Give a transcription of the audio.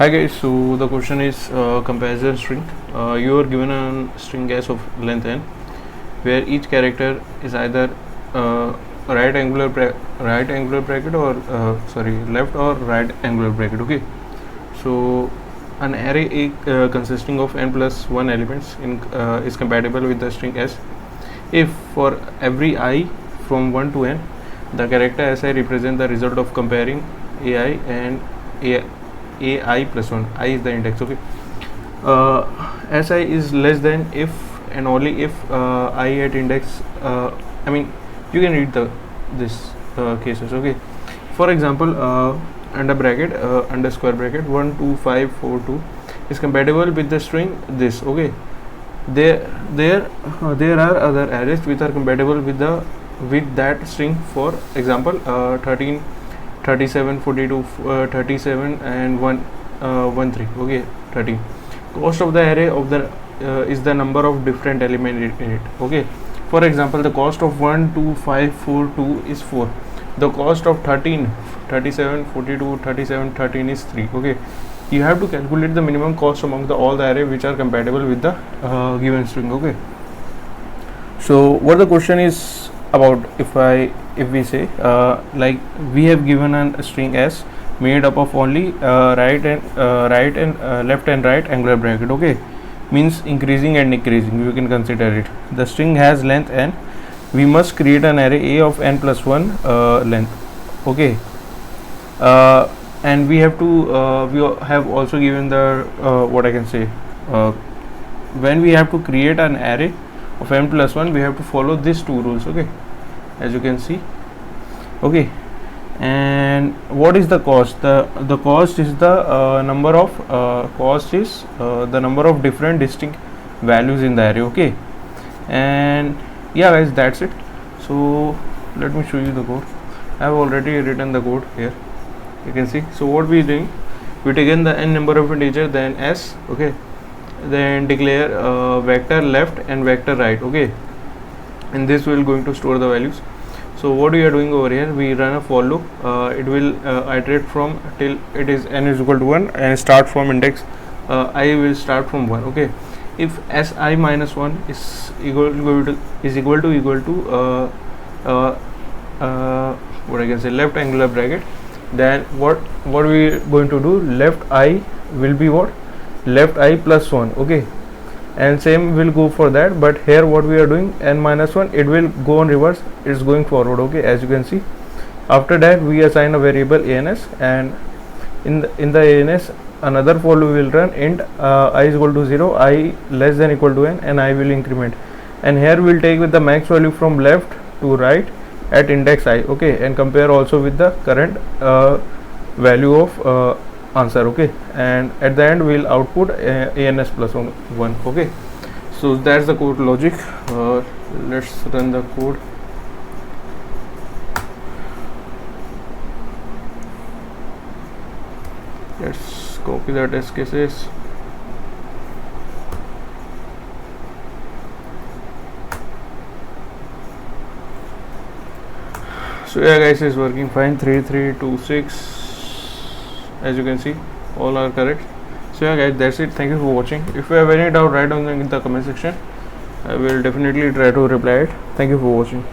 Hi guys, so the question is comparison string. You are given a string s of length n, where each character is either right angular bracket or left or right angular bracket. Okay, so an array A consisting of n plus 1 elements is compatible with the string s if for every I from 1 to n the character si represents the result of comparing ai and ai plus 1. I is the index. Okay, si is less than if and only if I at index you can read this cases. Okay, for example, under bracket under square bracket 1 2 5 4 2 is compatible with the string this. Okay, there are other arrays which are compatible with that string. For example, 13 37 42 37 and 1 1 3. Okay, 13. Cost of the array of the is the number of different elements in it. Okay, for example, the cost of 1 2 5 4 2 is 4. The cost of 13 37 42 37 13 is 3. Okay, you have to calculate the minimum cost among all the array which are compatible with the given string. Okay, so what the question is about, if we say like we have given a string s made up of only right and left and right angular bracket. Okay, means increasing and decreasing, you can consider it. The string has length n. We must create an array a of n plus 1 length. Okay, and we have to we have also given the what I can say, when we have to create an array of n plus 1, we have to follow these two rules. Okay, as you can see. Okay, and what is the cost? The cost is the number of different distinct values in the array. Okay, and yeah guys, that's it. So let me show you the code. I have already written the code here, you can see. So what we are doing, we taken the n number of integer, then s. Okay, then declare vector left and vector right. Okay, and this will going to store the values. So what we are doing over here, we run a for loop. It will iterate from till it is n is equal to 1 and start from index I will start from 1. Okay, if si minus 1 is equal to what I can say, left angular bracket, then what we are going to do, left I will be what, left I plus 1. Okay, and same will go for that, but here what we are doing, n minus 1, it will go on reverse, it's going forward. Okay, as you can see. After that we assign a variable ans, and in the ans another for loop will run int I is equal to 0, I less than equal to n, and I will increment, and here we'll take with the max value from left to right at index I. Okay, and compare also with the current value of answer. Okay, and at the end we'll output ans plus 1. Okay, so that's the code logic. Let's run the code. Let's copy the test cases. So yeah guys, it's working fine. 3326, as you can see, all are correct. So yeah guys, that's it. Thank you for watching. If you have any doubt, write down in the comment section. I will definitely try to reply it. Thank you for watching.